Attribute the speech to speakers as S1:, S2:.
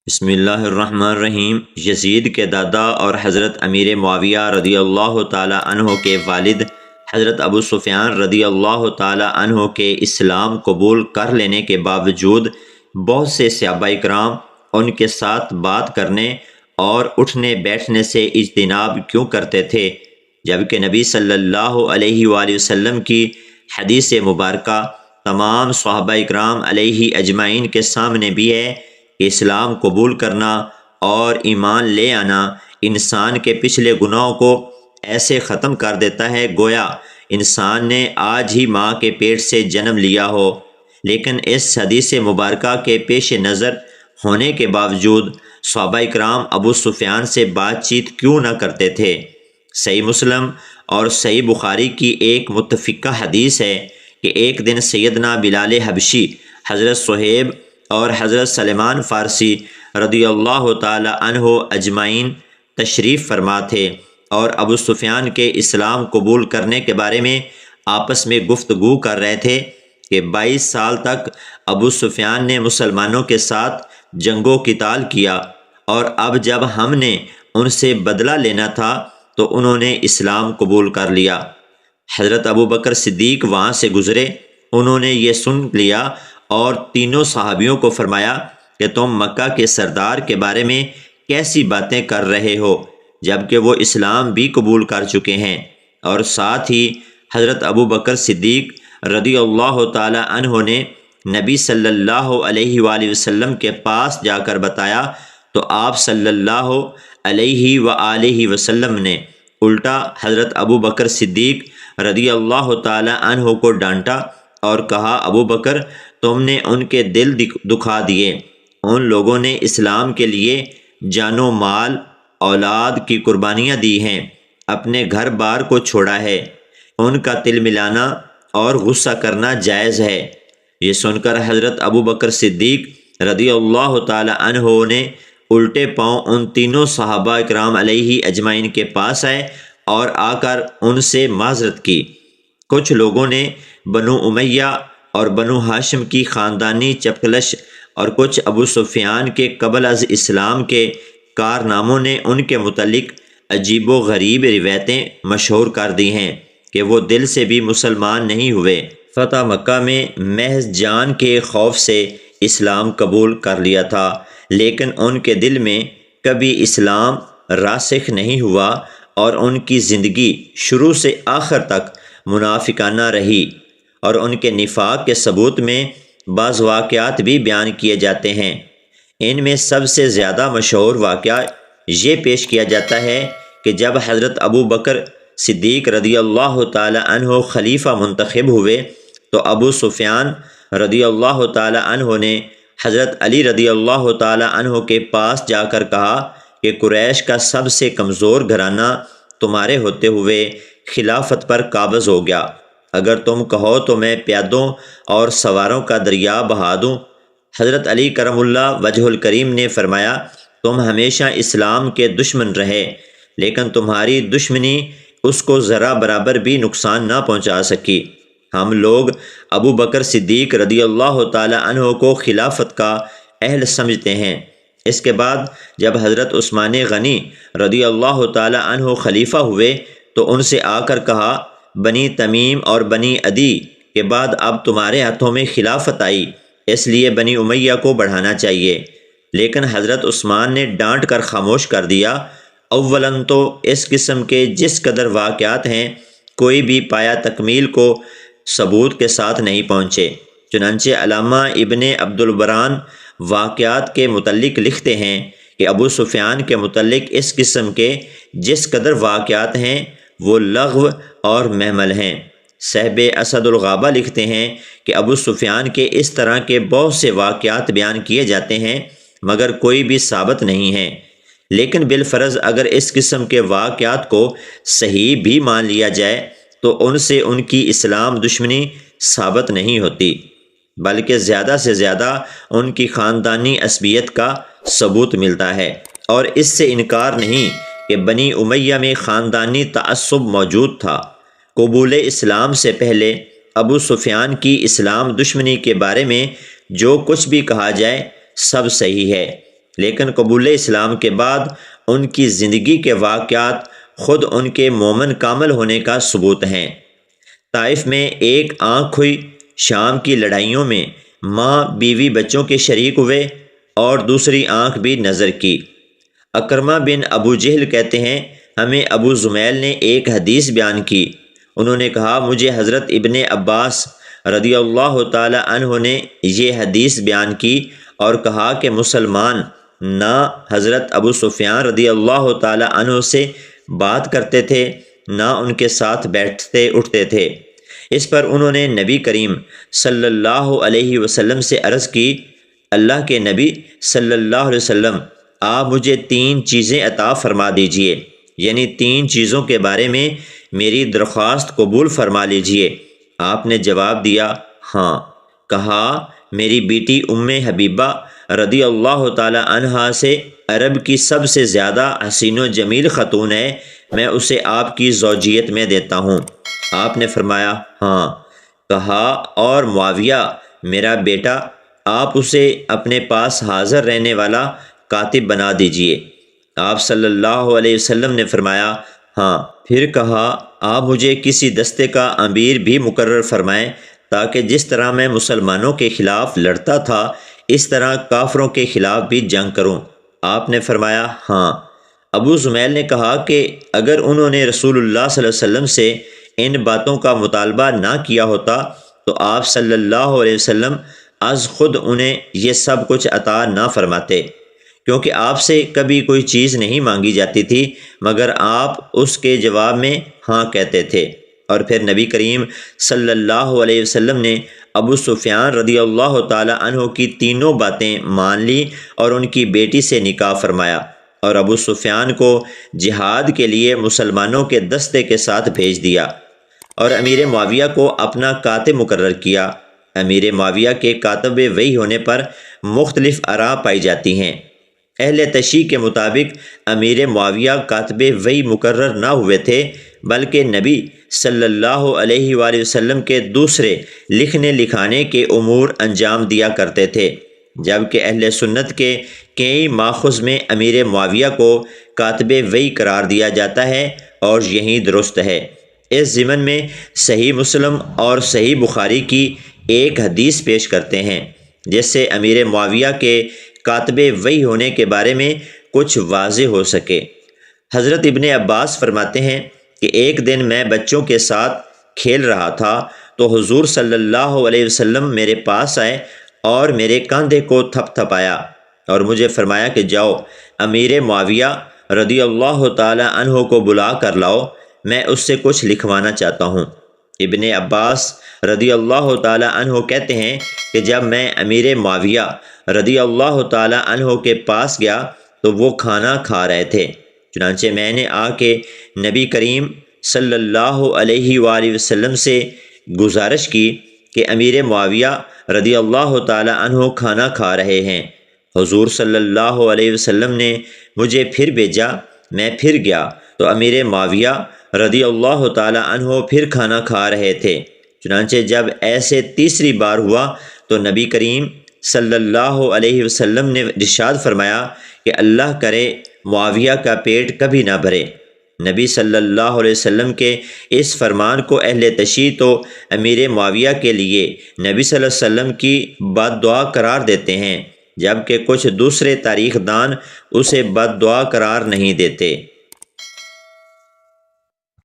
S1: بسم اللہ الرحمن الرحیم۔ یزید کے دادا اور حضرت امیر معاویہ رضی اللہ تعالی عنہ کے والد حضرت ابو سفیان رضی اللہ تعالی عنہ کے اسلام قبول کر لینے کے باوجود بہت سے صحابہ کرام ان کے ساتھ بات کرنے اور اٹھنے بیٹھنے سے اجتناب کیوں کرتے تھے، جبکہ نبی صلی اللہ علیہ وآلہ وسلم کی حدیث مبارکہ تمام صحابہ کرام علیہ اجمعین کے سامنے بھی ہے کہ اسلام قبول کرنا اور ایمان لے آنا انسان کے پچھلے گناہوں کو ایسے ختم کر دیتا ہے گویا انسان نے آج ہی ماں کے پیٹ سے جنم لیا ہو۔ لیکن اس حدیث مبارکہ کے پیش نظر ہونے کے باوجود صحابہ کرام ابو سفیان سے بات چیت کیوں نہ کرتے تھے؟ صحیح مسلم اور صحیح بخاری کی ایک متفقہ حدیث ہے کہ ایک دن سیدنا بلال حبشی، حضرت صہیب اور حضرت سلمان فارسی رضی اللہ تعالی عنہ اجمعین تشریف فرما تھے اور ابو سفیان کے اسلام قبول کرنے کے بارے میں آپس میں گفتگو کر رہے تھے کہ 22 سال تک ابو سفیان نے مسلمانوں کے ساتھ جنگ و قتال کیا، اور اب جب ہم نے ان سے بدلہ لینا تھا تو انہوں نے اسلام قبول کر لیا۔ حضرت ابو بکر صدیق وہاں سے گزرے، انہوں نے یہ سن لیا اور تینوں صحابیوں کو فرمایا کہ تم مکہ کے سردار کے بارے میں کیسی باتیں کر رہے ہو، جبکہ وہ اسلام بھی قبول کر چکے ہیں۔ اور ساتھ ہی حضرت ابو بکر صدیق رضی اللہ تعالی عنہ نے نبی صلی اللہ علیہ وآلہ وسلم کے پاس جا کر بتایا تو آپ صلی اللہ علیہ وآلہ وسلم نے الٹا حضرت ابو بکر صدیق رضی اللہ تعالی عنہ کو ڈانٹا اور کہا، ابو بکر تم نے ان کے دل دکھا دیے، ان لوگوں نے اسلام کے لیے جان و مال اولاد کی قربانیاں دی ہیں، اپنے گھر بار کو چھوڑا ہے، ان کا تل ملانا اور غصہ کرنا جائز ہے۔ یہ سن کر حضرت ابو بکر صدیق رضی اللہ تعالی عنہ نے الٹے پاؤں ان تینوں صحابہ کرام علیہ اجمعین کے پاس آئے اور آ کر ان سے معذرت کی۔ کچھ لوگوں نے بنو امیہ اور بنو ہاشم کی خاندانی چپکلش اور کچھ ابو سفیان کے قبل از اسلام کے کارناموں نے ان کے متعلق عجیب و غریب روایتیں مشہور کر دی ہیں کہ وہ دل سے بھی مسلمان نہیں ہوئے، فتح مکہ میں محض جان کے خوف سے اسلام قبول کر لیا تھا، لیکن ان کے دل میں کبھی اسلام راسخ نہیں ہوا اور ان کی زندگی شروع سے آخر تک منافقانہ رہی۔ اور ان کے نفاق کے ثبوت میں بعض واقعات بھی بیان کیے جاتے ہیں۔ ان میں سب سے زیادہ مشہور واقعہ یہ پیش کیا جاتا ہے کہ جب حضرت ابو بکر صدیق رضی اللہ تعالی عنہ خلیفہ منتخب ہوئے تو ابو سفیان رضی اللہ تعالی عنہ نے حضرت علی رضی اللہ تعالی عنہ کے پاس جا کر کہا کہ قریش کا سب سے کمزور گھرانہ تمہارے ہوتے ہوئے خلافت پر قابض ہو گیا، اگر تم کہو تو میں پیادوں اور سواروں کا دریا بہا دوں۔ حضرت علی کرم اللہ وجہ الکریم نے فرمایا، تم ہمیشہ اسلام کے دشمن رہے، لیکن تمہاری دشمنی اس کو ذرا برابر بھی نقصان نہ پہنچا سکی۔ ہم لوگ ابو بکر صدیق رضی اللہ تعالی عنہ کو خلافت کا اہل سمجھتے ہیں۔ اس کے بعد جب حضرت عثمان غنی رضی اللہ تعالی عنہ خلیفہ ہوئے تو ان سے آ کر کہا، بنی تمیم اور بنی عدی کے بعد اب تمہارے ہاتھوں میں خلافت آئی، اس لیے بنی امیہ کو بڑھانا چاہیے۔ لیکن حضرت عثمان نے ڈانٹ کر خاموش کر دیا۔ اولاً تو اس قسم کے جس قدر واقعات ہیں کوئی بھی پایا تکمیل کو ثبوت کے ساتھ نہیں پہنچے، چنانچہ علامہ ابن عبد البران واقعات کے متعلق لکھتے ہیں کہ ابو سفیان کے متعلق اس قسم کے جس قدر واقعات ہیں وہ لغو اور محمل ہیں۔ صاحب اسد الغابہ لکھتے ہیں کہ ابو سفیان کے اس طرح کے بہت سے واقعات بیان کیے جاتے ہیں مگر کوئی بھی ثابت نہیں ہے، لیکن بالفرض اگر اس قسم کے واقعات کو صحیح بھی مان لیا جائے تو ان سے ان کی اسلام دشمنی ثابت نہیں ہوتی، بلکہ زیادہ سے زیادہ ان کی خاندانی عصبیت کا ثبوت ملتا ہے۔ اور اس سے انکار نہیں کہ بنی امیہ میں خاندانی تعصب موجود تھا۔ قبول اسلام سے پہلے ابو سفیان کی اسلام دشمنی کے بارے میں جو کچھ بھی کہا جائے سب صحیح ہے، لیکن قبول اسلام کے بعد ان کی زندگی کے واقعات خود ان کے مومن کامل ہونے کا ثبوت ہیں۔ طائف میں ایک آنکھ ہوئی، شام کی لڑائیوں میں ماں بیوی بچوں کے شریک ہوئے اور دوسری آنکھ بھی نظر کی۔ اکرمہ بن ابو جہل کہتے ہیں ہمیں ابو زمیل نے ایک حدیث بیان کی۔ انہوں نے کہا مجھے حضرت ابن عباس رضی اللہ تعالی عنہ نے یہ حدیث بیان کی اور کہا کہ مسلمان نہ حضرت ابو سفیان رضی اللہ تعالی عنہ سے بات کرتے تھے نہ ان کے ساتھ بیٹھتے اٹھتے تھے۔ اس پر انہوں نے نبی کریم صلی اللہ علیہ وسلم سے عرض کی، اللہ کے نبی صلی اللہ علیہ وسلم آپ مجھے 3 چیزیں عطا فرما دیجئے، یعنی 3 چیزوں کے بارے میں میری درخواست قبول فرما لیجئے۔ آپ نے جواب دیا ہاں۔ کہا میری بیٹی ام حبیبہ رضی اللہ تعالی عنہا سے عرب کی سب سے زیادہ حسین و جمیل خاتون ہے، میں اسے آپ کی زوجیت میں دیتا ہوں۔ آپ نے فرمایا ہاں۔ کہا اور معاویہ میرا بیٹا، آپ اسے اپنے پاس حاضر رہنے والا کاتب بنا دیجئے۔ آپ صلی اللہ علیہ وسلم نے فرمایا ہاں۔ پھر کہا آپ مجھے کسی دستے کا امیر بھی مقرر فرمائیں تاکہ جس طرح میں مسلمانوں کے خلاف لڑتا تھا اس طرح کافروں کے خلاف بھی جنگ کروں۔ آپ نے فرمایا ہاں۔ ابو زمیل نے کہا کہ اگر انہوں نے رسول اللہ صلی اللہ علیہ وسلم سے ان باتوں کا مطالبہ نہ کیا ہوتا تو آپ صلی اللہ علیہ وسلم از خود انہیں یہ سب کچھ عطا نہ فرماتے، کیونکہ آپ سے کبھی کوئی چیز نہیں مانگی جاتی تھی مگر آپ اس کے جواب میں ہاں کہتے تھے۔ اور پھر نبی کریم صلی اللہ علیہ وسلم نے ابو سفیان رضی اللہ تعالی عنہ کی تینوں باتیں مان لی اور ان کی بیٹی سے نکاح فرمایا اور ابو سفیان کو جہاد کے لیے مسلمانوں کے دستے کے ساتھ بھیج دیا اور امیر معاویہ کو اپنا کاتب مقرر کیا۔ امیر معاویہ کے کاتب وحی ہونے پر مختلف آراء پائی جاتی ہیں۔ اہل تشیع کے مطابق امیر معاویہ کاتب وحی مقرر نہ ہوئے تھے بلکہ نبی صلی اللہ علیہ وآلہ وسلم کے دوسرے لکھنے لکھانے کے امور انجام دیا کرتے تھے، جبکہ اہل سنت کے کئی ماخذ میں امیر معاویہ کو کاتب وحی قرار دیا جاتا ہے اور یہی درست ہے۔ اس ضمن میں صحیح مسلم اور صحیح بخاری کی ایک حدیث پیش کرتے ہیں جس سے امیر معاویہ کے کاتب وحی ہونے کے بارے میں کچھ واضح ہو سکے۔ حضرت ابن عباس فرماتے ہیں کہ ایک دن میں بچوں کے ساتھ کھیل رہا تھا تو حضور صلی اللہ علیہ وسلم میرے پاس آئے اور میرے کاندھے کو تھپ تھپایا اور مجھے فرمایا کہ جاؤ امیر معاویہ رضی اللہ تعالی عنہ کو بلا کر لاؤ، میں اس سے کچھ لکھوانا چاہتا ہوں۔ ابن عباس رضی اللہ تعالی عنہ کہتے ہیں کہ جب میں امیر معاویہ رضی اللہ تعالی عنہ کے پاس گیا تو وہ کھانا کھا رہے تھے، چنانچہ میں نے آ کے نبی کریم صلی اللہ علیہ وآلہ وسلم سے گزارش کی کہ امیر معاویہ رضی اللہ تعالی عنہ کھانا کھا رہے ہیں۔ حضور صلی اللہ علیہ وسلم نے مجھے پھر بھیجا، میں پھر گیا تو امیر معاویہ رضی اللہ تعالی عنہ پھر کھانا کھا رہے تھے، چنانچہ جب ایسے تیسری بار ہوا تو نبی کریم صلی اللہ علیہ وسلم نے ارشاد فرمایا کہ اللہ کرے معاویہ کا پیٹ کبھی نہ بھرے۔ نبی صلی اللہ علیہ وسلم کے اس فرمان کو اہل تشیع تو امیر معاویہ کے لیے نبی صلی اللہ علیہ وسلم کی بد دعا قرار دیتے ہیں، جبکہ کچھ دوسرے تاریخ دان اسے بد دعا قرار نہیں دیتے۔